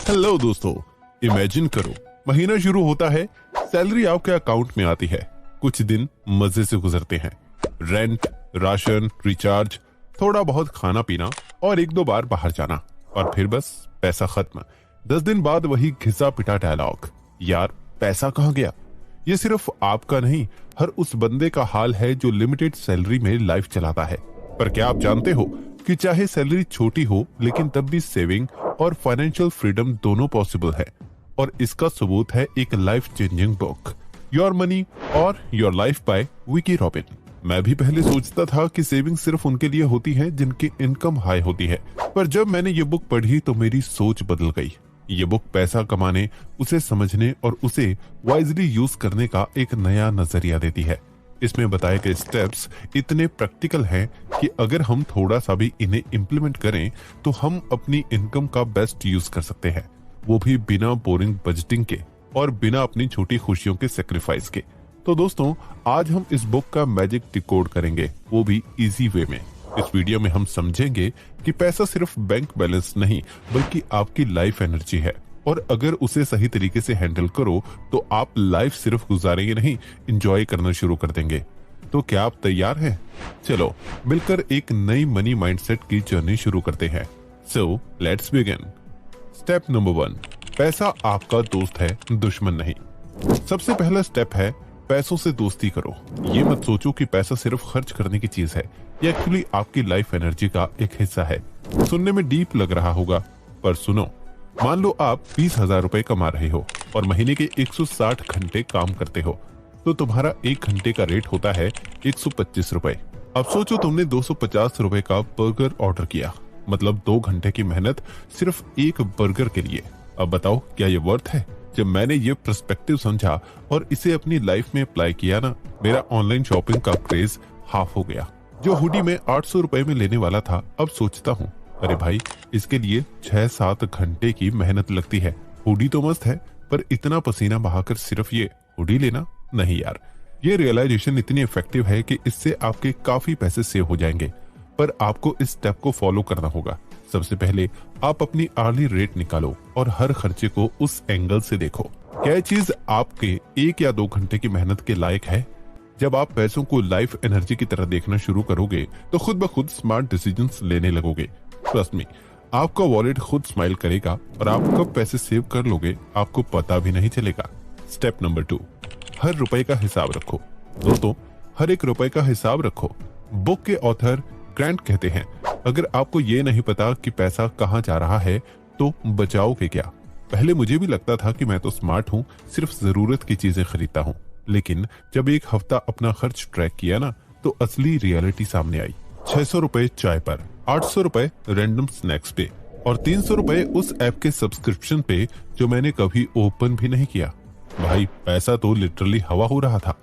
Hello दोस्तों, imagine करो महीना शुरू होता है, सैलरी आपके अकाउंट में आती है। कुछ दिन मजे से गुजरते हैं, रेंट, राशन, रिचार्ज, थोड़ा बहुत खाना पीना और एक दो बार बाहर जाना, और फिर बस पैसा खत्म। 10 दिन बाद वही घिसा पिटा डायलॉग, यार पैसा कहाँ गया। ये सिर्फ आपका नहीं, हर उस बंदे का हाल है जो लिमिटेड सैलरी में लाइफ चलाता है। पर क्या आप जानते हो कि चाहे सैलरी छोटी हो, लेकिन तब भी सेविंग और फाइनेंशियल फ्रीडम दोनों पॉसिबल है। और इसका सबूत है एक life changing book, your money और your life by Vicki Robin. मैं भी पहले सोचता था कि सेविंग सिर्फ उनके लिए होती है जिनकी इनकम हाई होती है, पर जब मैंने ये बुक पढ़ी तो मेरी सोच बदल गई। ये बुक पैसा कमाने, उसे समझने और उसे वाइजली यूज करने का एक नया नजरिया देती है। इसमें बताए गए स्टेप्स इतने प्रैक्टिकल हैं कि अगर हम थोड़ा सा भी इन्हें इम्प्लीमेंट करें तो हम अपनी इनकम का बेस्ट यूज कर सकते हैं, वो भी बिना बोरिंग बजटिंग के और बिना अपनी छोटी खुशियों के सेक्रीफाइस के। तो दोस्तों, आज हम इस बुक का मैजिक डिकोड करेंगे, वो भी इजी वे में। इस वीडियो में हम समझेंगे कि पैसा सिर्फ बैंक बैलेंस नहीं, बल्कि आपकी लाइफ एनर्जी है, और अगर उसे सही तरीके से हैंडल करो तो आप लाइफ सिर्फ गुजारेंगे नहीं, एंजॉय करना शुरू कर देंगे। तो क्या आप तैयार हैं? चलो मिलकर एक नई मनी माइंडसेट की जर्नी शुरू करते हैं। So let's begin. Step number 1, पैसा आपका दोस्त है, दुश्मन नहीं। सबसे पहला स्टेप है पैसों से दोस्ती करो। ये मत सोचो कि पैसा सिर्फ खर्च करने की चीज है, ये एक्चुअली आपकी लाइफ एनर्जी का एक हिस्सा है। सुनने में डीप लग रहा होगा, पर सुनो। मान लो आप 20,000 रुपए कमा रहे हो और महीने के 160 घंटे काम करते हो, तो तुम्हारा 1 घंटे का रेट होता है 125 रुपए। अब सोचो तुमने 250 रुपए का बर्गर ऑर्डर किया, मतलब 2 घंटे की मेहनत सिर्फ एक बर्गर के लिए। अब बताओ, क्या ये वर्थ है? जब मैंने ये पर्सपेक्टिव समझा और इसे अपनी लाइफ में अप्लाई किया ना, मेरा ऑनलाइन शॉपिंग का क्रेज हाफ हो गया। जो हुडी में 800 रुपए में लेने वाला था, अब सोचता हूँ, अरे भाई, इसके लिए 6-7 घंटे की मेहनत लगती है। हुडी तो मस्त है, पर इतना पसीना बहाकर सिर्फ ये हुडी लेना, नहीं यार। ये रियलाइजेशन इतनी इफेक्टिव है कि इससे आपके काफी पैसे सेव हो जाएंगे। पर आपको इस स्टेप को फॉलो करना होगा। सबसे पहले आप अपनी आर्ली रेट निकालो और हर खर्चे को उस एंगल से देखो। क्या चीज आपके 1 या 2 घंटे की मेहनत के लायक है? जब आप पैसों को लाइफ एनर्जी की तरह देखना शुरू करोगे तो खुद ब खुद स्मार्ट डिसीजंस लेने लगोगे। ट्रस्ट मी, आपका वॉलेट खुद स्माइल करेगा और आप कब पैसे सेव कर लोगे आपको पता भी नहीं चलेगा। स्टेप नंबर 2, हर रुपए का हिसाब रखो। दोस्तों, हर एक रुपए का हिसाब रखो। बुक के ऑथर ग्रांट कहते हैं, अगर आपको ये नहीं पता कि पैसा कहाँ जा रहा है तो बचाओगे क्या। पहले मुझे भी लगता था कि मैं तो स्मार्ट हूँ, सिर्फ जरूरत की चीजें खरीदता हूँ। लेकिन जब एक हफ्ता अपना खर्च ट्रैक किया ना, तो असली रियलिटी सामने आई। 600 रुपए चाय पर, 800 रुपए रैंडम स्नैक्स पे और 300 रुपए उस ऐप के सब्सक्रिप्शन पे जो मैंने कभी ओपन भी नहीं किया। भाई, पैसा तो लिटरली हवा हो रहा था।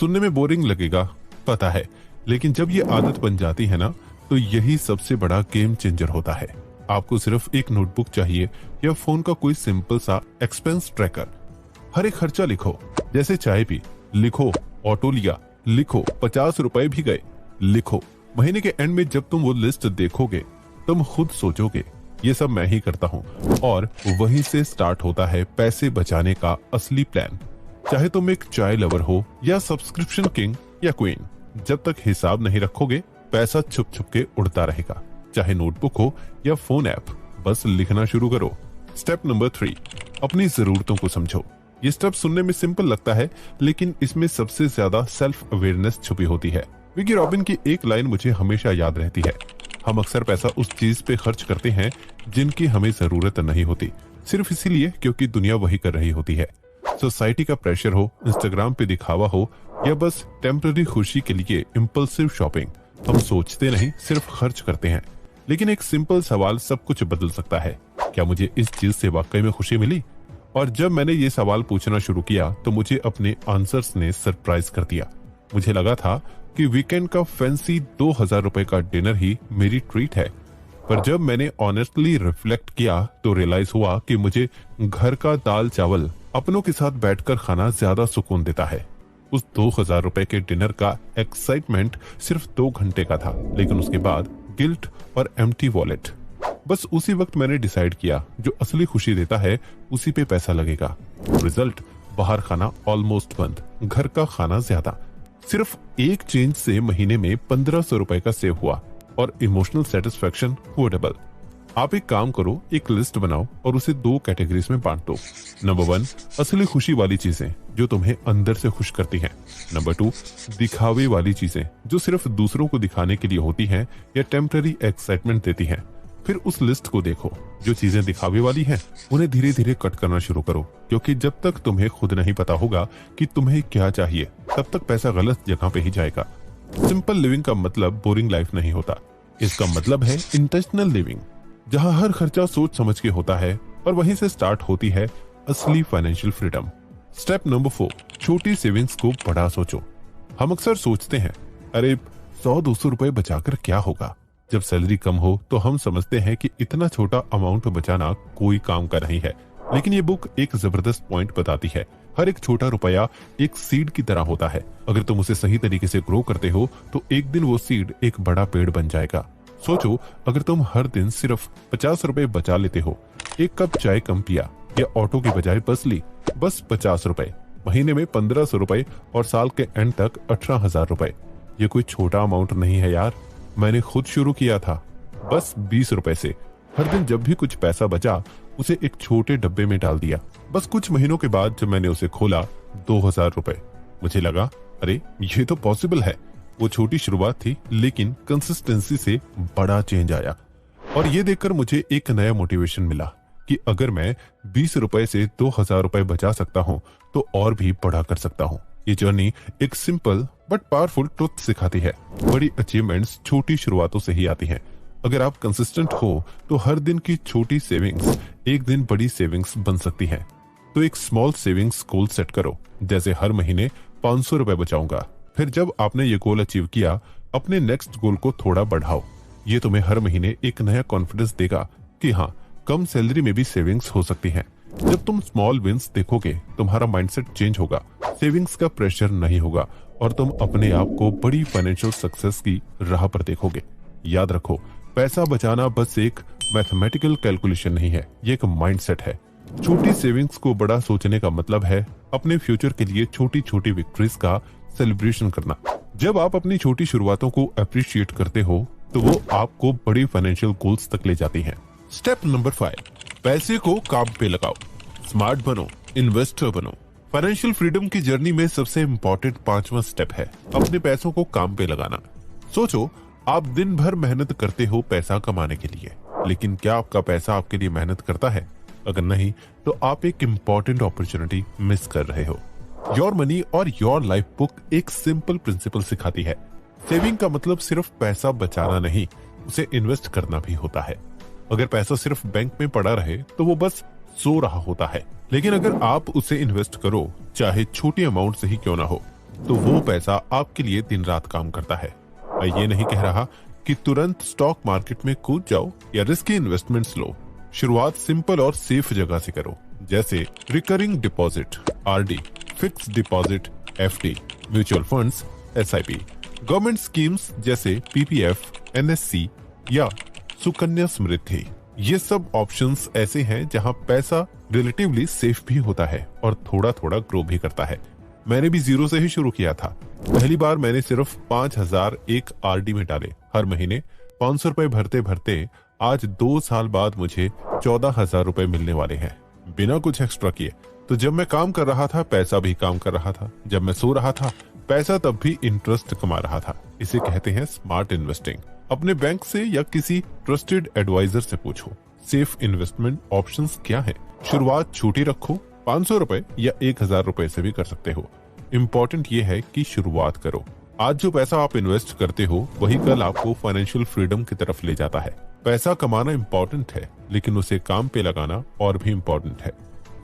सुनने में बोरिंग लगेगा, पता है, लेकिन जब ये आदत बन जाती है ना, तो यही सबसे बड़ा गेम चेंजर होता है। आपको सिर्फ एक नोटबुक चाहिए या फोन का कोई सिंपल सा एक्सपेंस ट्रैकर। हर एक खर्चा लिखो, जैसे चाय पी लिखो, ऑटो लिया लिखो, 50 रुपए भी गए लिखो। महीने के एंड में जब तुम वो लिस्ट देखोगे, तुम खुद सोचोगे, ये सब मैं ही करता हूँ। और वहीं से स्टार्ट होता है पैसे बचाने का असली प्लान। चाहे तुम एक चाय लवर हो या सब्सक्रिप्शन किंग या क्वीन, जब तक हिसाब नहीं रखोगे पैसा छुप छुप के उड़ता रहेगा। चाहे नोटबुक हो या फोन ऐप, बस लिखना शुरू करो। स्टेप नंबर 3, अपनी जरूरतों को समझो। ये स्टेप सुनने में सिंपल लगता है, लेकिन इसमें सबसे ज्यादा सेल्फ अवेयरनेस छुपी होती है। विकी रॉबिन की एक लाइन मुझे हमेशा याद रहती है, हम अक्सर पैसा उस चीज पे खर्च करते हैं जिनकी हमें जरूरत नहीं होती, सिर्फ इसीलिए क्योंकि दुनिया वही कर रही होती है। सोसाइटी का प्रेशर हो, इंस्टाग्राम पे दिखावा हो, या बस टेम्पररी खुशी के लिए इम्पल्सिव शॉपिंग, हम सोचते नहीं, सिर्फ खर्च करते हैं। लेकिन एक सिंपल सवाल सब कुछ बदल सकता है, क्या मुझे इस चीज से वाकई में खुशी मिली? और जब मैंने ये सवाल पूछना शुरू किया तो मुझे अपने आंसर्स ने सरप्राइज कर दिया। मुझे लगा था कि वीकेंड का फैंसी 2000 रुपए का डिनर ही मेरी ट्रीट है, पर जब मैंने ऑनेस्टली रिफ्लेक्ट किया तो रियलाइज हुआ कि मुझे घर का दाल चावल अपनों के साथ बैठकर खाना ज्यादा सुकून देता है। उस 2000 रुपए के डिनर का एक्साइटमेंट सिर्फ 2 घंटे का था, लेकिन उसके बाद गिल्ट और एम्प्टी वॉलेट। बस उसी वक्त मैंने डिसाइड किया जो असली खुशी देता है उसी पे पैसा लगेगा। रिजल्ट, बाहर खाना ऑलमोस्ट बंद, घर का खाना ज्यादा। सिर्फ एक चेंज से महीने में 1500 रुपए का सेव हुआ और इमोशनल सेटिस्फेक्शन हुआ डबल। आप एक काम करो, एक लिस्ट बनाओ और उसे 2 कैटेगरीज में बांट दो। नंबर 1, असली खुशी वाली चीजें जो तुम्हें अंदर से खुश करती हैं। नंबर 2, दिखावे वाली चीजें जो सिर्फ दूसरों को दिखाने के लिए होती हैं या टेम्पररी एक्साइटमेंट देती हैं। फिर उस लिस्ट को देखो, जो चीजें दिखावे वाली हैं उन्हें धीरे धीरे कट करना शुरू करो, क्योंकि जब तक तुम्हें खुद नहीं पता होगा कि तुम्हें क्या चाहिए तब तक पैसा गलत जगह पे ही जाएगा। सिंपल लिविंग का मतलब बोरिंग लाइफ नहीं होता, इसका मतलब है इंटेंशनल लिविंग, जहां हर खर्चा सोच समझ के होता है और वहीं से स्टार्ट होती है असली फाइनेंशियल फ्रीडम। स्टेप नंबर 4, छोटी सेविंग्स को बड़ा सोचो। हम अक्सर सोचते हैं, अरे 100-200 रुपए बचाकर क्या होगा। जब सैलरी कम हो तो हम समझते हैं कि इतना छोटा अमाउंट बचाना कोई काम का नहीं है, लेकिन ये बुक एक जबरदस्त पॉइंट बताती है। हर एक छोटा रुपया एक सीड की तरह होता है। अगर तुम उसे सही तरीके से ग्रो करते हो तो एक दिन वो सीड एक बड़ा पेड़ बन जाएगा। सोचो, अगर तुम हर दिन सिर्फ 50 रुपए बचा लेते हो, एक कप चाय कम पिया या ऑटो की बजाय बस ली, बस 50 रुपए, महीने में 1500 रुपए और साल के एंड तक 18,000 रुपए। ये कोई छोटा अमाउंट नहीं है यार। मैंने खुद शुरू किया था बस 20 रुपए से। हर दिन जब भी कुछ पैसा बचा उसे एक छोटे डब्बे में डाल दिया। बस कुछ महीनों के बाद जब मैंने उसे खोला, 2000 रुपए। मुझे लगा, अरे ये तो पॉसिबल है। वो छोटी शुरुआत थी, लेकिन कंसिस्टेंसी से बड़ा चेंज आया। और ये देखकर मुझे एक नया मोटिवेशन मिला कि अगर मैं 20 रुपए से 2000 रुपए बचा सकता हूँ तो और भी बड़ा कर सकता हूँ। ये जर्नी एक सिंपल बट पावरफुल ट्रुथ सिखाती है, बड़ी अचीवमेंट्स छोटी शुरुआतों से ही आती हैं। अगर आप कंसिस्टेंट हो तो हर दिन की छोटी सेविंग्स एक दिन बड़ी सेविंग्स बन सकती है। तो एक स्मॉल सेविंग्स गोल सेट करो, जैसे हर महीने 500 रुपए बचाऊंगा। फिर जब आपने ये गोल अचीव किया, अपने नेक्स्ट गोल को थोड़ा बढ़ाओ। ये तुम्हें हर महीने एक नया कॉन्फिडेंस देगा कि हाँ, कम सैलरी में भी सेविंग्स हो सकती हैं। जब तुम स्मॉल विंस देखोगे, तुम्हारा माइंडसेट चेंज होगा, सेविंग्स का प्रेशर नहीं होगा और तुम अपने आप को बड़ी फाइनेंशियल सक्सेस की राह पर देखोगे। याद रखो, पैसा बचाना बस एक मैथमेटिकल कैलकुलेशन नहीं है, ये एक माइंडसेट है। छोटी सेविंग्स को बड़ा सोचने का मतलब है अपने फ्यूचर के लिए छोटी छोटी विक्ट्रीज का सेलिब्रेशन करना। जब आप अपनी छोटी शुरुआतों को अप्रिशिएट करते हो तो वो आपको बड़ी फाइनेंशियल गोल्स तक ले जाती हैं। स्टेप नंबर 5, पैसे को काम पे लगाओ। स्मार्ट बनो, इन्वेस्टर बनो। फाइनेंशियल फ्रीडम की जर्नी में सबसे इम्पोर्टेंट 5वां स्टेप है अपने पैसों को काम पे लगाना। सोचो, आप दिन भर मेहनत करते हो पैसा कमाने के लिए, लेकिन क्या आपका पैसा आपके लिए मेहनत करता है? अगर नहीं तो आप एक इम्पोर्टेंट अपॉर्चुनिटी मिस कर रहे हो। योर मनी और योर लाइफ बुक एक सिंपल प्रिंसिपल सिखाती है, सेविंग का मतलब सिर्फ पैसा बचाना नहीं, उसे इन्वेस्ट करना भी होता है। अगर पैसा सिर्फ बैंक में पड़ा रहे तो वो बस सो रहा होता है, लेकिन अगर आप उसे इन्वेस्ट करो, चाहे छोटी अमाउंट से ही क्यों ना हो, तो वो पैसा आपके लिए दिन रात काम करता है। मैं ये नहीं कह रहा कि तुरंत स्टॉक मार्केट में कूद जाओ या रिस्की इन्वेस्टमेंट्स लो। शुरुआत सिंपल और सेफ जगह से करो, जैसे recurring deposit (RD), fix deposit (FD), mutual funds (SIP), government schemes जैसे PPF, NSC या सुकन्या समृद्धि। ये सब ऑप्शंस ऐसे हैं जहां पैसा रिलेटिवली सेफ भी होता है और थोड़ा थोड़ा ग्रो भी करता है। मैंने भी जीरो से ही शुरू किया था। पहली बार मैंने सिर्फ 5000 एक RD में डाले। हर महीने 500 रुपए भरते भरते आज 2 साल बाद मुझे 14,000 रुपए मिलने वाले हैं, बिना कुछ एक्स्ट्रा किए। तो जब मैं काम कर रहा था, पैसा भी काम कर रहा था। जब मैं सो रहा था, पैसा तब भी इंटरेस्ट कमा रहा था। इसे कहते हैं स्मार्ट इन्वेस्टिंग। अपने बैंक से या किसी ट्रस्टेड एडवाइजर से पूछो, सेफ इन्वेस्टमेंट ऑप्शंस क्या है। शुरुआत छोटी रखो, 500 रुपए या 1000 रुपए से भी कर सकते हो। इम्पोर्टेंट ये है कि शुरुआत करो। आज जो पैसा आप इन्वेस्ट करते हो वही कल आपको फाइनेंशियल फ्रीडम की तरफ ले जाता है। पैसा कमाना इम्पोर्टेंट है, लेकिन उसे काम पे लगाना और भी इम्पोर्टेंट है।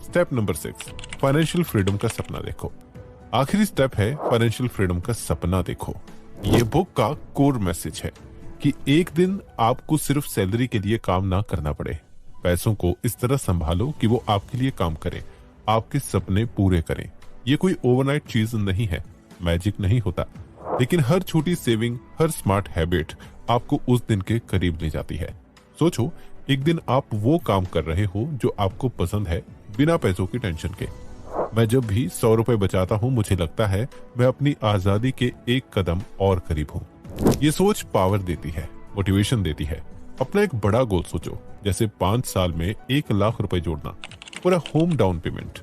स्टेप नंबर 6, फाइनेंशियल फ्रीडम का सपना देखो। आखिरी स्टेप है फाइनेंशियल फ्रीडम का सपना देखो। ये बुक का कोर मैसेज है कि एक दिन आपको सिर्फ सैलरी के लिए काम ना करना पड़े। पैसों को इस तरह संभालो कि वो आपके लिए काम करें, आपके सपने पूरे करें। ये कोई ओवरनाइट चीज नहीं है, मैजिक नहीं होता, लेकिन हर छोटी सेविंग, हर स्मार्ट हैबिट आपको उस दिन के करीब ले जाती है। सोचो, एक दिन आप वो काम कर रहे हो जो आपको पसंद है, बिना पैसों की टेंशन के। मैं जब भी 100 रुपए बचाता हूँ, मुझे लगता है मैं अपनी आजादी के एक कदम और करीब हूँ। ये सोच पावर देती है, मोटिवेशन देती है। अपना एक बड़ा गोल सोचो, जैसे 5 साल में 1 लाख रुपए जोड़ना, पूरा होम डाउन पेमेंट।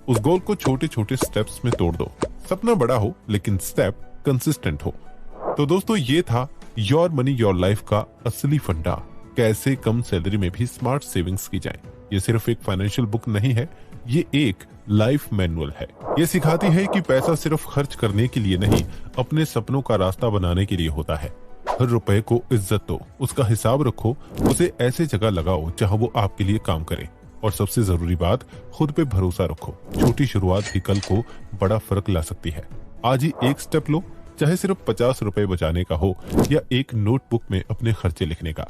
उस गोल को छोटे छोटे स्टेप्स में तोड़ दो। सपना बड़ा हो लेकिन स्टेप कंसिस्टेंट हो। तो दोस्तों, ये था योर मनी योर लाइफ का असली फंडा, कैसे कम सैलरी में भी स्मार्ट सेविंग्स की जाए। ये सिर्फ एक फाइनेंशियल बुक नहीं है, ये एक लाइफ मैनुअल है। ये सिखाती है कि पैसा सिर्फ खर्च करने के लिए नहीं, अपने सपनों का रास्ता बनाने के लिए होता है। हर रुपए को इज्जत दो, उसका हिसाब रखो, उसे ऐसे जगह लगाओ जहां वो आपके लिए काम करे। और सबसे जरूरी बात, खुद पे भरोसा रखो। छोटी शुरुआत भी कल को बड़ा फर्क ला सकती है। आज ही एक स्टेप लो, चाहे सिर्फ 50 रुपए बचाने का हो या एक नोटबुक में अपने खर्चे लिखने का।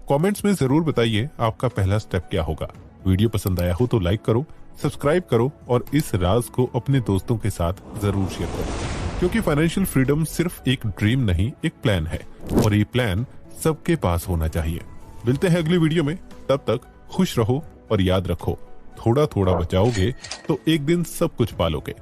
कमेंट्स में जरूर बताइए आपका पहला स्टेप क्या होगा। वीडियो पसंद आया हो तो लाइक करो, सब्सक्राइब करो और इस राज को अपने दोस्तों के साथ जरूर शेयर करो, क्योंकि फाइनेंशियल फ्रीडम सिर्फ एक ड्रीम नहीं, एक प्लान है और ये प्लान सबके पास होना चाहिए। मिलते हैं अगली वीडियो में, तब तक खुश रहो और याद रखो, थोड़ा थोड़ा बचाओगे तो एक दिन सब कुछ पालोगे।